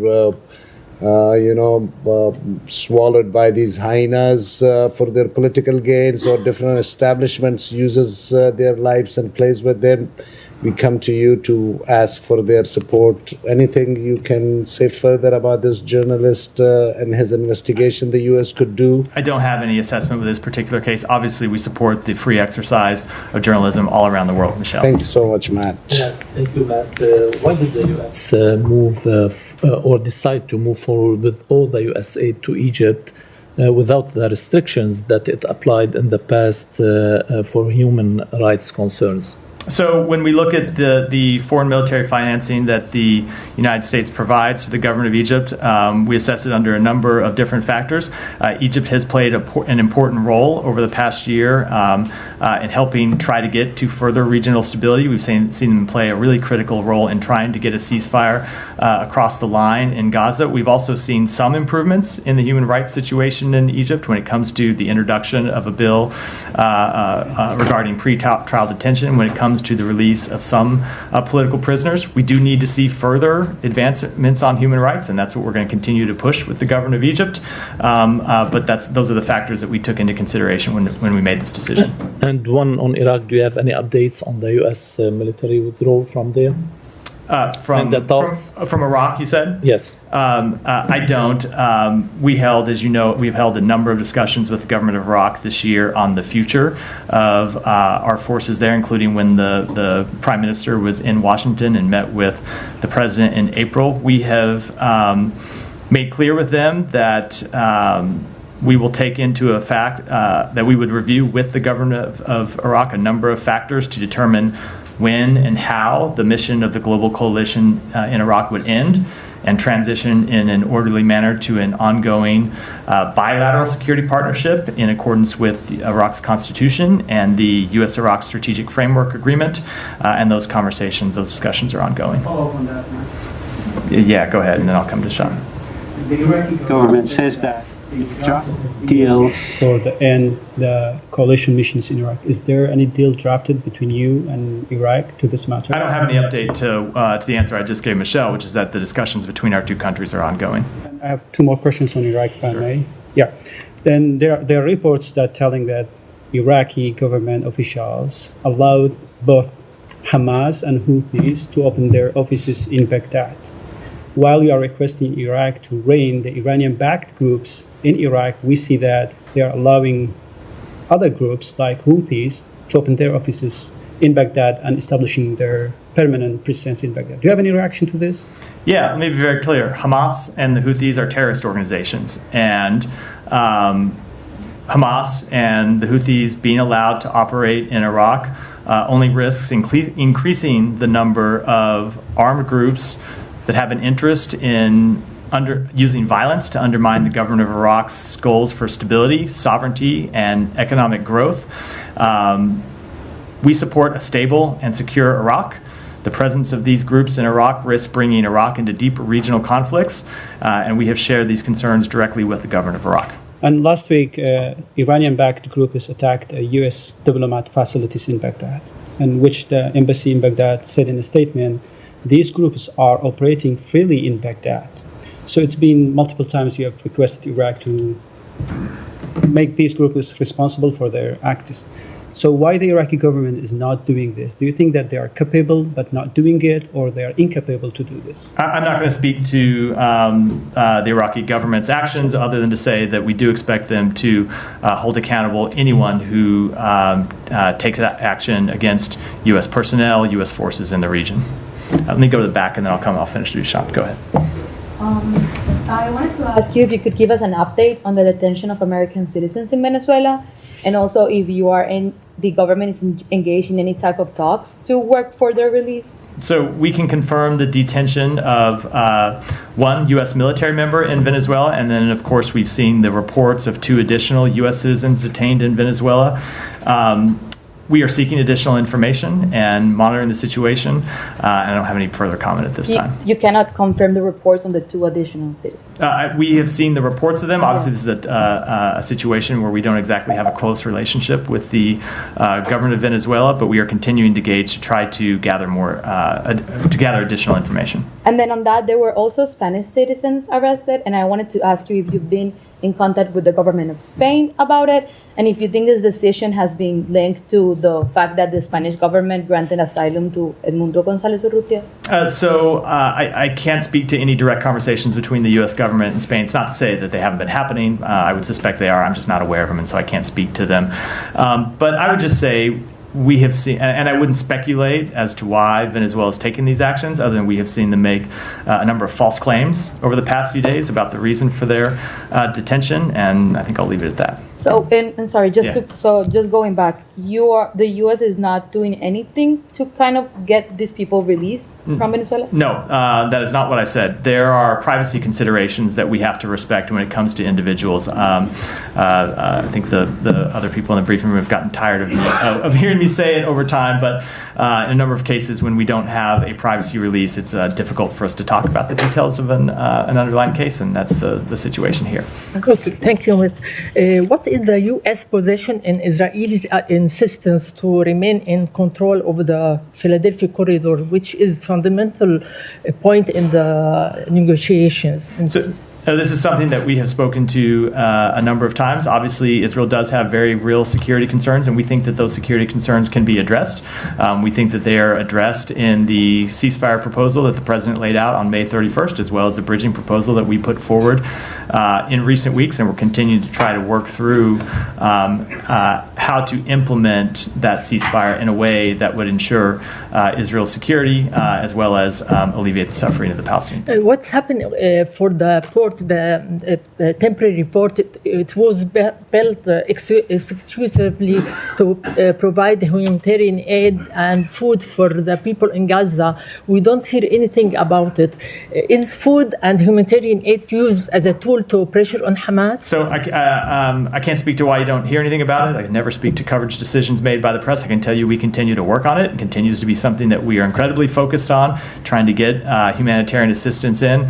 Speaker 15: swallowed by these hyenas for their political gains, or different establishments uses their lives and plays with them. We come to you to ask for their support. Anything you can say further about this journalist and his investigation the U.S. could do?
Speaker 1: I don't have any assessment with this particular case. Obviously, we support the free exercise of journalism all around the world, Michelle.
Speaker 15: Thank you so much, Matt.
Speaker 16: Yeah, thank you, Matt. Why did the U.S. move or decide to move forward with all the U.S. aid to Egypt without the restrictions that it applied in the past for human rights concerns?
Speaker 1: So when we look at the foreign military financing that the United States provides to the government of Egypt, we assess it under a number of different factors. Egypt has played an important role over the past year in helping try to get to further regional stability. We've seen them play a really critical role in trying to get a ceasefire across the line in Gaza. We've also seen some improvements in the human rights situation in Egypt when it comes to the introduction of a bill regarding pre-trial detention, when it comes to the release of some political prisoners. We do need to see further advancements on human rights, and that's what we're going to continue to push with the government of Egypt. But those are the factors that we took into consideration when we made this decision.
Speaker 16: And one on Iraq, do you have any updates on the U.S. military withdrawal from there?
Speaker 1: From Iraq, you said?
Speaker 16: Yes.
Speaker 1: I don't. We've held a number of discussions with the government of Iraq this year on the future of our forces there, including when the Prime Minister was in Washington and met with the President in April. We have made clear with them that we will take into effect that we would review with the government of Iraq a number of factors to determine when and how the mission of the global coalition in Iraq would end and transition in an orderly manner to an ongoing bilateral security partnership in accordance with Iraq's constitution and the U.S.-Iraq Strategic Framework Agreement. And those discussions are ongoing.
Speaker 17: Follow up on that, Matt.
Speaker 1: Yeah, go ahead, and then I'll come to Sean.
Speaker 17: The Iraqi government says that deal for the coalition missions in Iraq. Is there any deal drafted between you and Iraq to this matter?
Speaker 1: I don't have any update to the answer I just gave Michelle, which is that the discussions between our two countries are ongoing.
Speaker 17: I have two more questions on Iraq, if I may. Yeah. Then there are reports that telling that Iraqi government officials allowed both Hamas and Houthis to open their offices in Baghdad. While we are requesting Iraq to rein the Iranian-backed groups in Iraq, we see that they are allowing other groups like Houthis to open their offices in Baghdad and establishing their permanent presence in Baghdad. Do you have any reaction to this?
Speaker 1: Yeah, let me be very clear. Hamas and the Houthis are terrorist organizations, and Hamas and the Houthis being allowed to operate in Iraq only risks increasing the number of armed groups that have an interest in using violence to undermine the government of Iraq's goals for stability, sovereignty, and economic growth. We support a stable and secure Iraq. The presence of these groups in Iraq risks bringing Iraq into deeper regional conflicts, and we have shared these concerns directly with the government of Iraq.
Speaker 17: And last week, Iranian-backed groups attacked U.S. diplomat facilities in Baghdad, in which the embassy in Baghdad said in a statement, these groups are operating freely in Baghdad. So it's been multiple times you have requested Iraq to make these groups responsible for their acts. So why the Iraqi government is not doing this? Do you think that they are capable but not doing it, or they are incapable to do this?
Speaker 1: I'm not going to speak to the Iraqi government's actions other than to say that we do expect them to hold accountable anyone who takes that action against U.S. personnel, U.S. forces in the region. Let me go to the back and then I'll finish with Sean. Go ahead.
Speaker 18: I wanted to ask you if you could give us an update on the detention of American citizens in Venezuela, and also if the government is engaged in any type of talks to work for their release.
Speaker 1: So we can confirm the detention of one U.S. military member in Venezuela, and then, of course, we've seen the reports of 2 additional U.S. citizens detained in Venezuela. We are seeking additional information and monitoring the situation. I don't have any further comment at this time.
Speaker 18: You cannot confirm the reports on the 2 additional citizens.
Speaker 1: We have seen the reports of them. Obviously, this is a situation where we don't exactly have a close relationship with the government of Venezuela, but we are continuing to engage to try to gather additional information.
Speaker 18: And then on that, there were also Spanish citizens arrested, and I wanted to ask you if you've been in contact with the government of Spain about it, and if you think this decision has been linked to the fact that the Spanish government granted asylum to Edmundo González Urrutia?
Speaker 1: I can't speak to any direct conversations between the U.S. government and Spain. It's not to say that they haven't been happening. I would suspect they are. I'm just not aware of them, and so I can't speak to them. But I would just say we have seen, and I wouldn't speculate as to why Venezuela is taking these actions, other than we have seen them make a number of false claims over the past few days about the reason for their detention, and I think I'll leave it at that.
Speaker 18: So, and sorry, just going back, the U.S. is not doing anything to kind of get these people released from Venezuela?
Speaker 1: No, that is not what I said. There are privacy considerations that we have to respect when it comes to individuals. I think the other people in the briefing room have gotten tired of hearing me say it over time, but in a number of cases when we don't have a privacy release, it's difficult for us to talk about the details of an underlying case, and that's the situation here.
Speaker 19: Okay, thank you. What is the U.S. position in Israel's insistence to remain in control of the Philadelphia corridor, which is fundamental point in the negotiations?
Speaker 1: This is something that we have spoken to a number of times. Obviously, Israel does have very real security concerns, and we think that those security concerns can be addressed. We think that they are addressed in the ceasefire proposal that the president laid out on May 31st, as well as the bridging proposal that we put forward in recent weeks, and we're continuing to try to work through how to implement that ceasefire in a way that would ensure Israel's security, as well as alleviate the suffering of the Palestinians.
Speaker 19: What's happened for the port, the temporary port, it was built exclusively to provide humanitarian aid and food for the people in Gaza. We don't hear anything about it. Is food and humanitarian aid used as a tool to pressure on Hamas?
Speaker 1: So I can't speak to why you don't hear anything about it. I can never speak to coverage decisions made by the press. I can tell you we continue to work on it. It continues to be something that we are incredibly focused on, trying to get humanitarian assistance in.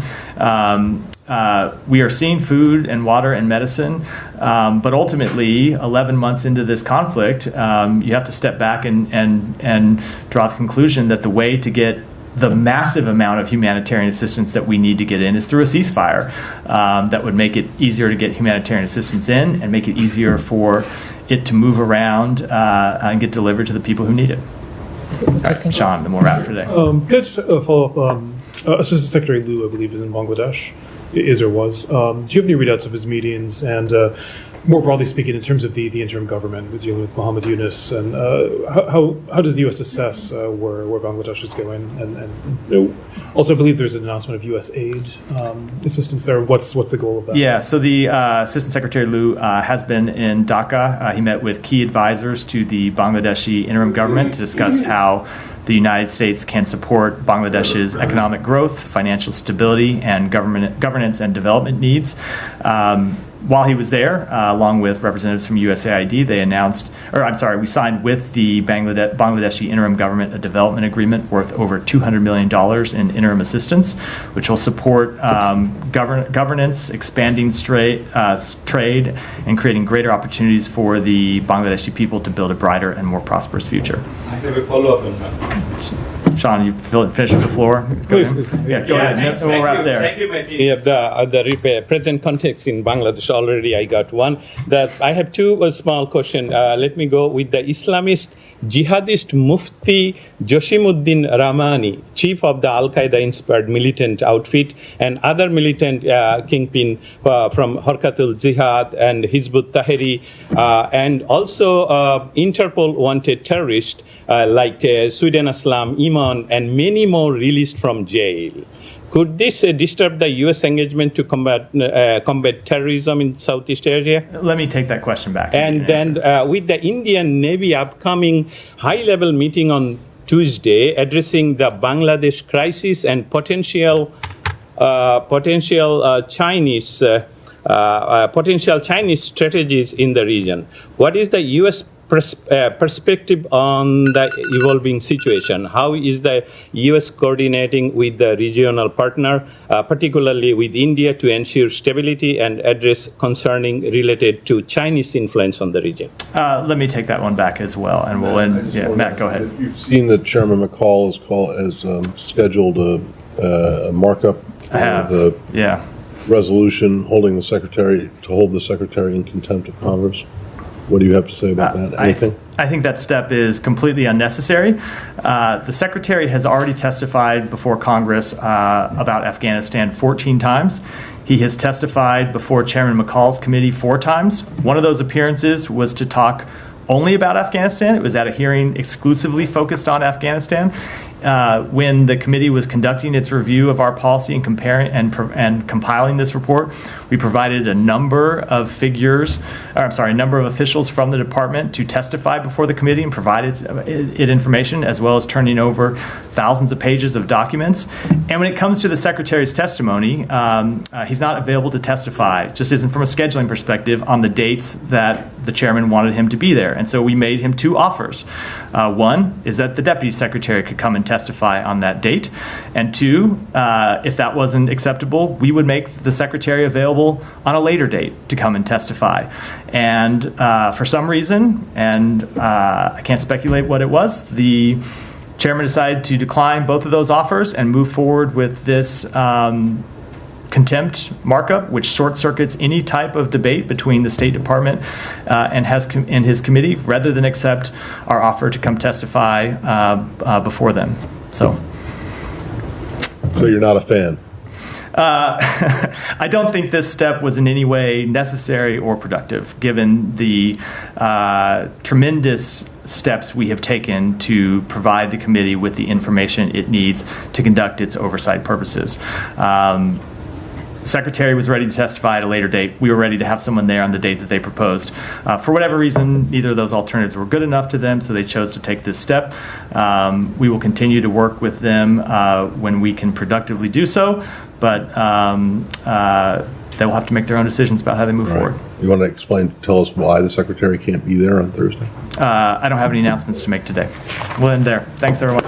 Speaker 1: We are seeing food and water and medicine, but ultimately, 11 months into this conflict, you have to step back and draw the conclusion that the way to get the massive amount of humanitarian assistance that we need to get in is through a ceasefire that would make it easier to get humanitarian assistance in and make it easier for it to move around and get delivered to the people who need it. All right, Sean, the more wrap for today.
Speaker 7: Just a follow-up. Assistant Secretary Liu, I believe, is in Bangladesh, is or was. Do you have any readouts of his meetings? And more broadly speaking, in terms of the interim government, with dealing with Muhammad Yunus, and how does the U.S. assess where Bangladesh is going? And also, I believe there's an announcement of U.S. aid assistance there. What's the goal of that?
Speaker 1: Yeah, so the Assistant Secretary Liu has been in Dhaka. He met with key advisors to the Bangladeshi interim government to discuss how the United States can support Bangladesh's economic growth, financial stability, and governance and development needs. While he was there, along with representatives from USAID, we signed with the Bangladeshi interim government a development agreement worth over $200 million in interim assistance, which will support governance, expanding trade, and creating greater opportunities for the Bangladeshi people to build a brighter and more prosperous future.
Speaker 20: I have a follow-up on that.
Speaker 1: Sean, you finish with the floor?
Speaker 7: Please.
Speaker 1: Yeah, go ahead. We'll wrap there.
Speaker 20: Thank you, Mehdi. The present context in Bangladesh, already I got one. That I have two small questions. Let me go with the Islamist jihadist Mufti Joshimuddin Rahmani, chief of the Al-Qaeda-inspired militant outfit, and other militant kingpin from Harkatul Jihad and Hizb ut-Tahrir, and also Interpol wanted terrorists like Sweden Aslam, Iman, and many more released from jail. Could this disturb the U.S. engagement to combat terrorism in Southeast Asia?
Speaker 1: Let me take that question back.
Speaker 20: And then with the Indian Navy upcoming high-level meeting on Tuesday addressing the Bangladesh crisis and potential Chinese strategies in the region, what is the U.S. perspective on the evolving situation? How is the U.S. coordinating with the regional partner, particularly with India, to ensure stability and address concerning related to Chinese influence on the region?
Speaker 1: Let me take that one back as well, and we'll end. Yeah, Matt, go ahead.
Speaker 2: You've seen that Chairman McCall has scheduled a markup of the resolution holding the secretary in contempt of Congress. What do you have to say about that? Anything?
Speaker 1: I think that step is completely unnecessary. The Secretary has already testified before Congress about Afghanistan 14 times. He has testified before Chairman McCall's committee 4 times. One of those appearances was to talk only about Afghanistan. It was at a hearing exclusively focused on Afghanistan. When the committee was conducting its review of our policy and comparing and compiling this report, we provided a number of officials from the department to testify before the committee and provided it information, as well as turning over thousands of pages of documents. And when it comes to the Secretary's testimony, he's not available to testify, just isn't from a scheduling perspective, on the dates that the chairman wanted him to be there. And so we made him 2 offers. One is that the Deputy Secretary could come and testify on that date. And 2, if that wasn't acceptable, we would make the Secretary available on a later date to come and testify. And for some reason, and I can't speculate what it was, the chairman decided to decline both of those offers and move forward with this contempt markup, which short circuits any type of debate between the State Department and his committee, rather than accept our offer to come testify before them. So
Speaker 2: you're not a fan?
Speaker 1: I don't think this step was in any way necessary or productive, given the tremendous steps we have taken to provide the committee with the information it needs to conduct its oversight purposes. Secretary was ready to testify at a later date. We were ready to have someone there on the date that they proposed. For whatever reason, neither of those alternatives were good enough to them, so they chose to take this step. We will continue to work with them when we can productively do so, but they will have to make their own decisions about how they move forward.
Speaker 2: You want to tell us why the Secretary can't be there on Thursday?
Speaker 1: I don't have any announcements to make today. We'll end there. Thanks, everyone.